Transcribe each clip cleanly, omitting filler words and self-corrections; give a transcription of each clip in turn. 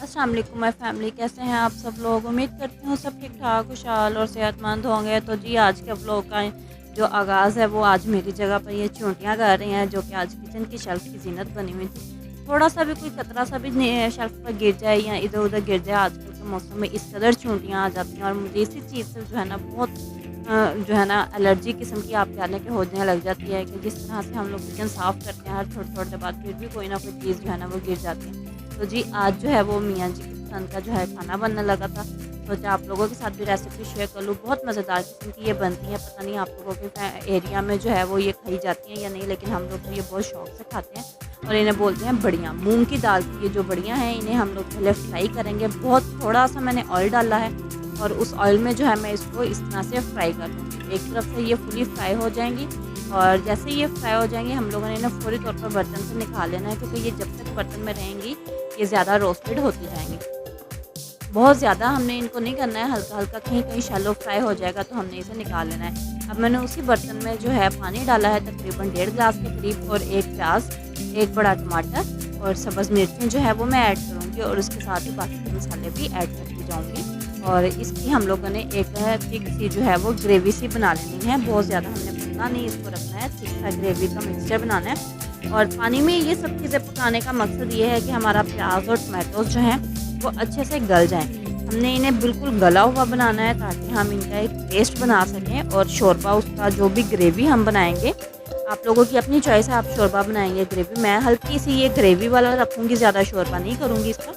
अस्सलाम वालेकुम my family, कैसे हैं आप सब लोग। उम्मीद करती हूँ सब ठीक ठाक खुशहाल और सेहतमंद होंगे। तो जी आज के व्लॉग का जो आगाज़ है वो आज मेरी जगह पर ये चूंटियाँ कर रही हैं, जो कि आज किचन की शेल्फ की जीनत बनी हुई थी। थोड़ा सा भी कोई कतरा सा भी शेल्फ पर गिर जाए या इधर उधर गिर जाए, आजकल के मौसम में इस कदर चूंटियाँ आ जाती हैं। और मुझे इसी चीज़ से जो है ना बहुत जो है ना एलर्जी किस्म की आप कह लें कि होने लग जाती है कि जिस तरह से हम लोग किचन साफ़ करते हैं हर थोड़े थोड़े बाद फिर भी कोई ना कोई चीज़ जो है ना वो गिर जाती है। तो जी आज जो है वो मियाँ जी की पसंद का जो है खाना बनने लगा था। सोचा आप लोगों के साथ भी रेसिपी शेयर कर लूँ। बहुत मज़ेदार किस्म की ये बनती है। पता नहीं आप लोगों के एरिया में जो है वो ये खाई जाती हैं या नहीं, लेकिन हम लोग तो ये बहुत शौक से खाते हैं। और इन्हें बोलते हैं बड़ियाँ। मूंग की दाल की ये जो बड़ियाँ हैं इन्हें हम लोग पहले फ्राई करेंगे। बहुत थोड़ा सा मैंने ऑयल डाला है और उस ऑयल में जो है मैं इसको इस तरह से फ्राई कर लूँगी। एक तरफ से ये फुली फ्राई हो जाएंगी और जैसे ये फ्राई हो जाएंगी हम लोगों ने इन्हें फौरी तौर पर बर्तन से निकाल लेना है, क्योंकि ये जब तक बर्तन में रहेंगी ये ज़्यादा रोस्टेड होती जाएंगी। बहुत ज़्यादा हमने इनको नहीं करना है, हल्का हल्का कहीं कहीं शैलो फ्राई हो जाएगा तो हमने इसे निकाल लेना है। अब मैंने उसी बर्तन में जो है पानी डाला है तकरीबन 1.5 गिलास के करीब, और 1 प्याज, 1 बड़ा टमाटर और सब्ज़ मिर्चें जो है वो मैं ऐड करूँगी और उसके साथ ही बाकी के मसाले भी ऐड करती जाऊँगी। और इसकी हम लोगों ने एक थिक सी जो है वो ग्रेवी सी बना लेनी है। बहुत ज़्यादा हमने पतला नहीं इसको रखना है, थिक सा ग्रेवी का मिक्सचर बनाना है। और पानी में ये सब चीज़ें पकाने का मकसद ये है कि हमारा प्याज और टमाटोज जो हैं वो अच्छे से गल जाएं। हमने इन्हें बिल्कुल गला हुआ बनाना है ताकि हम इनका एक पेस्ट बना सकें। और शोरबा उसका जो भी ग्रेवी हम बनाएंगे, आप लोगों की अपनी चॉइस है, आप शोरबा बनाएंगे ग्रेवी। मैं हल्की सी ये ग्रेवी वाला रखूँगी, ज़्यादा शोरबा नहीं करूँगी इसका।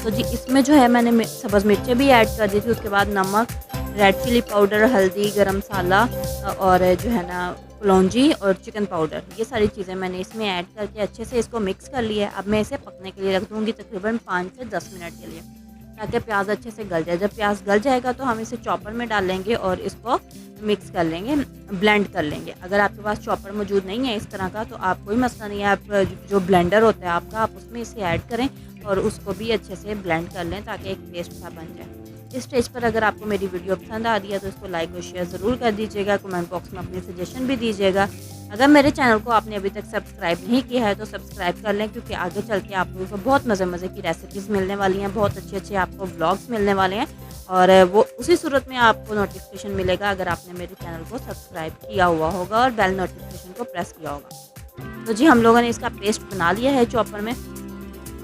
तो जी इसमें जो है मैंने सब्ज़ मिर्चें भी ऐड कर दी थी। उसके बाद नमक, रेड चिली पाउडर, हल्दी, गरम मसाला और जो है ना कलौंजी और चिकन पाउडर, ये सारी चीज़ें मैंने इसमें ऐड करके अच्छे से इसको मिक्स कर लिया है। अब मैं इसे पकने के लिए रख दूँगी तकरीबन 5 से 10 मिनट के लिए, ताकि प्याज अच्छे से गल जाए। जब प्याज गल जाएगा तो हम इसे चॉपर में डाल लेंगे और इसको मिक्स कर लेंगे, ब्लेंड कर लेंगे। अगर आपके पास चॉपर मौजूद नहीं है इस तरह का तो आप कोई मसला नहीं है, आप जो ब्लेंडर होता है आपका आप उसमें इसे ऐड करें और उसको भी अच्छे से ब्लेंड कर लें ताकि एक पेस्ट सा बन जाए। इस स्टेज पर अगर आपको मेरी वीडियो पसंद आ रही है तो इसको लाइक और शेयर ज़रूर कर दीजिएगा। कमेंट बॉक्स में अपनी सजेशन भी दीजिएगा। अगर मेरे चैनल को आपने अभी तक सब्सक्राइब नहीं किया है तो सब्सक्राइब कर लें, क्योंकि आगे चल के आप लोगों को बहुत मज़े मज़े की रेसिपीज़ मिलने वाली हैं, बहुत अच्छे अच्छे आपको व्लॉग्स मिलने वाले हैं। और वो उसी सूरत में आपको नोटिफिकेशन मिलेगा अगर आपने मेरे चैनल को सब्सक्राइब किया हुआ होगा और बेल नोटिफिकेशन को प्रेस किया होगा। तो जी हम लोगों ने इसका पेस्ट बना लिया है चॉपर में,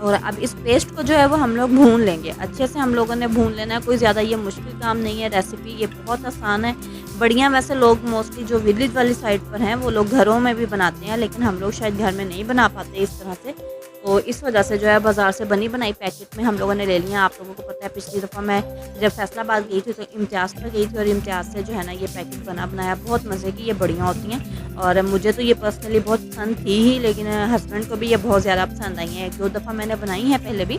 और अब इस पेस्ट को जो है वो हम लोग भून लेंगे। अच्छे से हम लोगों ने भून लेना है, कोई ज़्यादा ये मुश्किल काम नहीं है। रेसिपी ये बहुत आसान है। बढ़िया, वैसे लोग मोस्टली जो विलेज वाली साइड पर हैं वो लोग घरों में भी बनाते हैं, लेकिन हम लोग शायद घर में नहीं बना पाते इस तरह से। तो इस वजह से जो है बाज़ार से बनी बनाई पैकेट में हम लोगों ने ले लिया। आप लोगों को पता है पिछली दफ़ा मैं जब फैसलाबाद गई थी तो इम्तियाज़ पर गई थी और इम्तियाज़ से जो है ना ये पैकेट बना बनाया बहुत मज़े की ये बढ़िया होती हैं। और मुझे तो ये पर्सनली बहुत पसंद थी ही, लेकिन हस्बैंड को भी ये बहुत ज़्यादा पसंद आई हैं। 1-2 दफ़ा मैंने बनाई है पहले भी,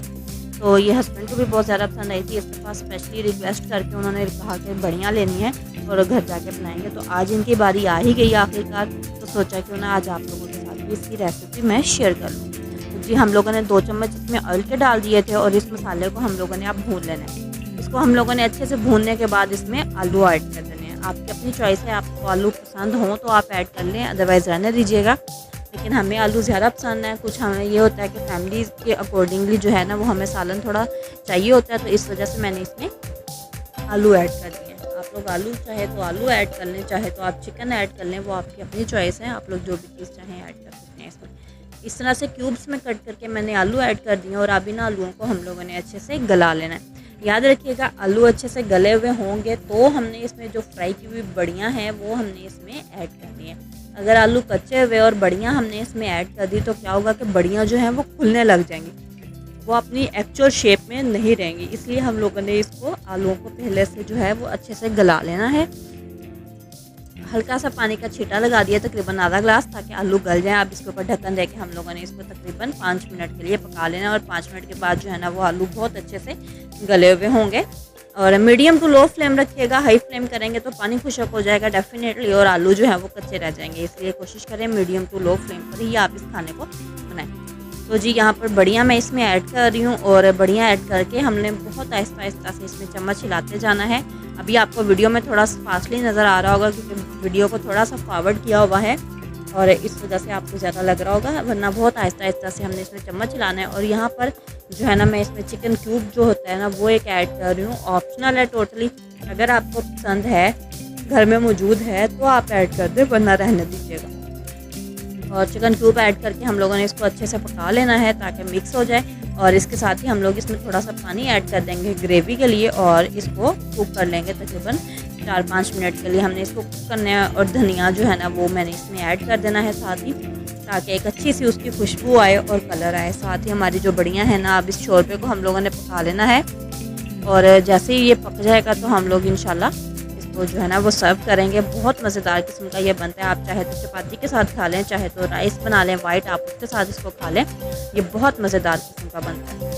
तो ये हस्बैंड को भी बहुत ज़्यादा पसंद आई थी। इस दफ़ा स्पेशली रिक्वेस्ट करके उन्होंने कहा कि बढ़िया लेनी है और घर जाके बनाएंगे। तो आज इनकी बारी आ ही गई आखिरकार, तो सोचा क्यों ना आज आप लोगों के साथ भी इसकी रेसिपी मैं शेयर कर लूँ। तो जी हम लोगों ने 2 चम्मच इसमें ऑयल के डाल दिए थे और इस मसाले को हम लोगों ने अब भून लेना है। इसको हम लोगों ने अच्छे से भूनने के बाद इसमें आलू ऐड कर देने हैं। आपकी अपनी चॉइस है, आपको आलू पसंद हो तो आप ऐड कर लें, अदरवाइज़ रहने दीजिएगा। लेकिन हमें आलू ज़्यादा पसंद है। कुछ हमें ये होता है कि फैमिली के अकॉर्डिंगली जो है ना वो हमें सालन थोड़ा चाहिए होता है, तो इस वजह से मैंने इसमें आलू ऐड कर दिए। आप लोग आलू चाहे तो आलू ऐड कर लें, चाहे तो आप चिकन ऐड कर लें, वो आपकी अपनी चॉइस है। आप लोग जो भी चीज़ चाहें ऐड कर सकते हैं इसमें। इस तरह से क्यूब्स में कट करके मैंने आलू ऐड कर दिए और अब इन आलूओं को हम लोगों ने अच्छे से गला लेना है। याद रखिएगा आलू अच्छे से गले हुए होंगे तो हमने इसमें जो फ्राई की हुई बढ़ियाँ हैं वो हमने इसमें ऐड करनी है। अगर आलू कच्चे हुए और बढ़ियाँ हमने इसमें ऐड कर दी तो क्या होगा कि बढ़ियाँ जो हैं वो खुलने लग जाएंगी, वो अपनी एक्चुअल शेप में नहीं रहेंगी। इसलिए हम लोगों ने इसको आलूओं को पहले से जो है वो अच्छे से गला लेना है। हल्का सा पानी का छींटा लगा दिया तकरीबन आधा ग्लास, ताकि आलू गल जाएं। अब इसके ऊपर ढक्कन दे के हम लोगों ने इसको तकरीबन 5 मिनट के लिए पका लेना है और 5 मिनट के बाद जो है ना वो आलू बहुत अच्छे से गले हुए होंगे। और मीडियम टू लो फ्लेम रखिएगा, हाई फ्लेम करेंगे तो पानी खुशक हो जाएगा डेफिनेटली और आलू जो है वो कच्चे रह जाएंगे। इसलिए कोशिश करें मीडियम टू लो फ्लेम पर ही आप इस खाने को बनाएं। तो जी यहाँ पर बढ़िया मैं इसमें ऐड कर रही हूँ और बढ़िया ऐड करके हमने बहुत आहिस्ता आहिस्ता से इसमें चम्मच हिलाते जाना है। अभी आपको वीडियो में थोड़ा फास्टली नज़र आ रहा होगा क्योंकि वीडियो को थोड़ा सा फॉरवर्ड किया हुआ है। और इस वजह से आपको ज़्यादा लग रहा होगा, वरना बहुत आहिस्ता आहिस्ता से हमने इसमें चम्मच चलाना है। और यहाँ पर जो है ना मैं इसमें चिकन क्यूब जो होता है ना वो एक ऐड कर रही हूँ, ऑप्शनल है टोटली। अगर आपको पसंद है, घर में मौजूद है तो आप ऐड कर दें, वरना रहने दीजिएगा। और चिकन क्यूब ऐड करके हम लोगों ने इसको अच्छे से पका लेना है ताकि मिक्स हो जाए। और इसके साथ ही हम लोग इसमें थोड़ा सा पानी ऐड कर देंगे ग्रेवी के लिए और इसको कुक कर लेंगे तकरीबन 4-5 मिनट के लिए हमने इसको कुक करना है। और धनिया जो है ना वो मैंने इसमें ऐड कर देना है साथ ही, ताकि एक अच्छी सी उसकी खुशबू आए और कलर आए। साथ ही हमारी जो बड़ियाँ हैं ना, अब इस शोरबे को हम लोगों ने पका लेना है। और जैसे ही ये पक जाएगा तो हम लोग इंशाल्लाह इसको जो है ना वो सर्व करेंगे। बहुत मज़ेदार किस्म का ये बनता है। आप चाहे तो चपाती के साथ खा लें, चाहे तो राइस बना लें वाइट, आप उसके साथ इसको खा लें। ये बहुत मज़ेदार किस्म का बनता है।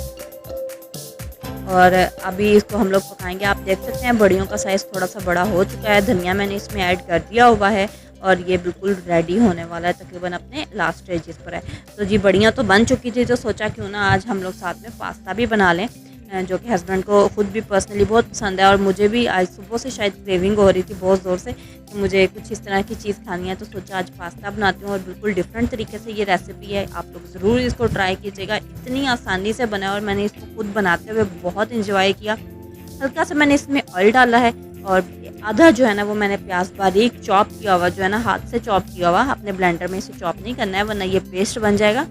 और अभी इसको हम लोग पकाएंगे। आप देख सकते हैं बड़ियों का साइज़ थोड़ा सा बड़ा हो चुका है। धनिया मैंने इसमें ऐड कर दिया हुआ है और ये बिल्कुल रेडी होने वाला है, तकरीबन अपने लास्ट स्टेजेस पर है। तो जी बड़ियाँ तो बन चुकी थी, तो सोचा क्यों ना आज हम लोग साथ में पास्ता भी बना लें, जो कि हस्बैंड को ख़ुद भी पर्सनली बहुत पसंद है। और मुझे भी आज सुबह से शायद क्रेविंग हो रही थी बहुत ज़ोर से कि मुझे कुछ इस तरह की चीज़ खानी है, तो सोचा आज पास्ता बनाती हूँ। और बिल्कुल डिफरेंट तरीके से ये रेसिपी है, आप लोग ज़रूर इसको ट्राई कीजिएगा। इतनी आसानी से बना और मैंने इसको खुद बनाते हुए बहुत इंजॉय किया। हल्का सा मैंने इसमें ऑयल डाला है और आधा जो है ना वो मैंने प्याज बारीक चॉप किया हुआ, जो है ना हाथ से चॉप किया हुआ, अपने ब्लेंडर में इसे चॉप नहीं करना है वरना ये पेस्ट बन जाएगा।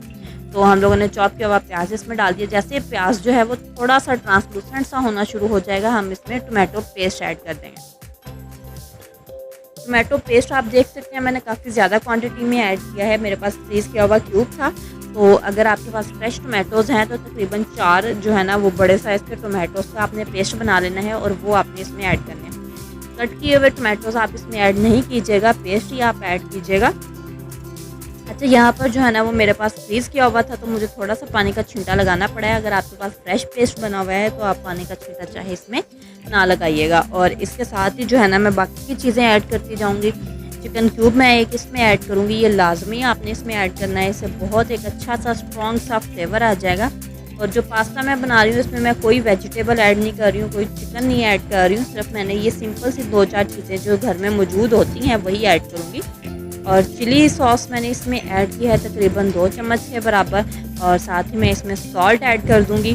तो हम लोगों ने चॉप किया हुआ प्याज इसमें डाल दिया। जैसे प्याज जो है वो थोड़ा सा ट्रांसलूसेंट सा होना शुरू हो जाएगा, हम इसमें टोमेटो पेस्ट ऐड कर देंगे। टोमेटो पेस्ट आप देख सकते हैं मैंने काफ़ी ज़्यादा क्वांटिटी में ऐड किया है। मेरे पास फ्रीज़ किया हुआ क्यूब था, तो अगर आपके पास फ्रेश टोमेटोज़ हैं तो तकरीबन 4 जो है ना वो बड़े साइज़ के टोमेटोज़ का आपने पेस्ट बना लेना है और वो आपने इसमें ऐड करने हैं। कट किए हुए टोमेटोज़ आप इसमें ऐड नहीं कीजिएगा, पेस्ट ही आप ऐड कीजिएगा। अच्छा, यहाँ पर जो है ना वो मेरे पास फ्रीज़ किया हुआ था, तो मुझे थोड़ा सा पानी का छींटा लगाना पड़ा है। अगर आपके पास फ्रेश पेस्ट बना हुआ है तो आप पानी का छींटा चाहे इसमें ना लगाइएगा। और इसके साथ ही जो है ना मैं बाकी की चीज़ें ऐड करती जाऊँगी। चिकन क्यूब मैं एक इसमें ऐड करूँगी, ये लाजमी आपने इसमें ऐड करना है, इससे बहुत एक अच्छा सा स्ट्रॉन्ग सा फ्लेवर आ जाएगा। और जो पास्ता मैं बना रही हूँ इसमें मैं कोई वेजिटेबल ऐड नहीं कर रही हूँ, कोई चिकन नहीं ऐड कर रही हूँ, सिर्फ मैंने ये सिंपल सी 2-4 चीज़ें जो घर में मौजूद होती हैं वही ऐड करूँगी। और चिली सॉस मैंने इसमें ऐड किया है तकरीबन 2 चम्मच के बराबर। और साथ ही मैं इसमें सॉल्ट ऐड कर दूँगी।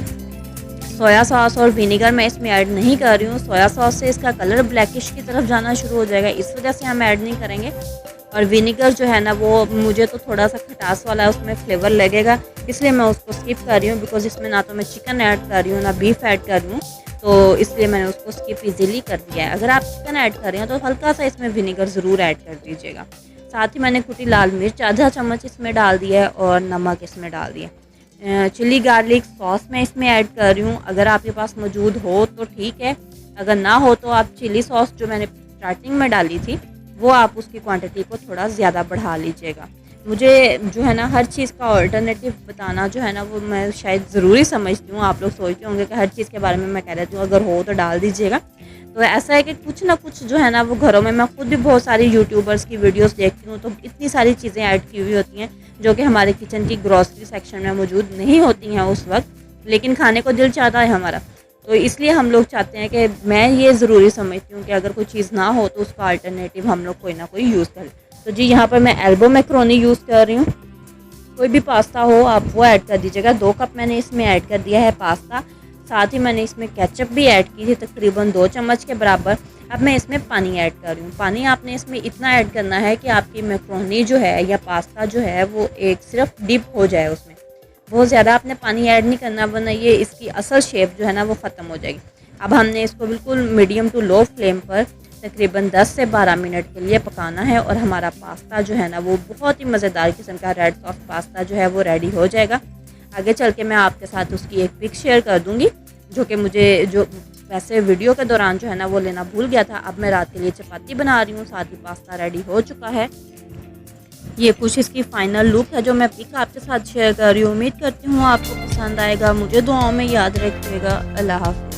सोया सॉस और विनेगर मैं इसमें ऐड नहीं कर रही हूँ। सोया सॉस से इसका कलर ब्लैकिश की तरफ जाना शुरू हो जाएगा, इस वजह से हम ऐड नहीं करेंगे। और विनेगर जो है ना वो मुझे तो थोड़ा सा खटास वाला है, उसमें फ्लेवर लगेगा, इसलिए मैं उसको स्किप कर रही हूँ। बिकॉज इसमें ना तो मैं चिकन ऐड कर रही हूँ ना बीफ ऐड कर रही हूँ, तो इसलिए मैंने उसको स्किप इजीली कर दिया है। अगर आप चिकन ऐड कर रहे हैं तो हल्का सा इसमें विनेगर ज़रूर ऐड कर दीजिएगा। साथ ही मैंने कुटी लाल मिर्च आधा चम्मच इसमें डाल दिया है और नमक इसमें डाल दिया। चिली गार्लिक सॉस मैं इसमें ऐड कर रही हूँ, अगर आपके पास मौजूद हो तो ठीक है, अगर ना हो तो आप चिली सॉस जो मैंने स्टार्टिंग में डाली थी वो आप उसकी क्वांटिटी को थोड़ा ज़्यादा बढ़ा लीजिएगा। मुझे जो है ना हर चीज़ का ऑल्टरनेटिव बताना जो है ना वो मैं शायद ज़रूरी समझती हूँ। आप लोग सोचते होंगे कि हर चीज़ के बारे में मैं कह देती हूँ, अगर हो तो डाल दीजिएगा। तो ऐसा है कि कुछ ना कुछ जो है ना वो घरों में, मैं खुद भी बहुत सारी यूट्यूबर्स की वीडियोस देखती हूँ, तो इतनी सारी चीज़ें ऐड की हुई होती हैं जो कि हमारे किचन की ग्रॉसरी सेक्शन में मौजूद नहीं होती हैं उस वक्त, लेकिन खाने को दिल चाहता है हमारा। तो इसलिए हम लोग चाहते हैं कि मैं ये ज़रूरी समझती हूँ कि अगर कोई चीज़ ना हो तो उसका अल्टरनेटिव हम लोग कोई ना कोई यूज़ करें। तो जी यहाँ पर मैं एल्बो मैक्रोनी यूज़ कर रही हूँ। कोई भी पास्ता हो आप वो ऐड कर दीजिएगा। 2 कप मैंने इसमें ऐड कर दिया है पास्ता। साथ ही मैंने इसमें केचप भी ऐड की थी तकरीबन 2 चम्मच के बराबर। अब मैं इसमें पानी ऐड कर रही हूँ। पानी आपने इसमें इतना ऐड करना है कि आपकी मैक्रोनी जो है या पास्ता जो है वो एक सिर्फ डिप हो जाए उसमें। बहुत ज़्यादा आपने पानी ऐड नहीं करना, वरना ये इसकी असल शेप जो है ना वो ख़त्म हो जाएगी। अब हमने इसको बिल्कुल मीडियम टू लो फ्लेम पर तकरीबन 10 से 12 मिनट के लिए पकाना है और हमारा पास्ता जो है ना वो बहुत ही मज़ेदार किस्म का रेड सॉस पास्ता जो है वो रेडी हो जाएगा। आगे चल के मैं आपके साथ उसकी एक पिक शेयर कर दूँगी, जो कि मुझे जो वैसे वीडियो के दौरान जो है ना वो लेना भूल गया था। अब मैं रात के लिए चपाती बना रही हूँ, साथ ही पास्ता रेडी हो चुका है। ये कुछ इसकी फाइनल लुक है जो मैं पिक आपके साथ शेयर कर रही हूँ। उम्मीद करती हूँ आपको पसंद आएगा। मुझे दुआओं में याद रखिएगा। अल्लाह हाफ़िज़।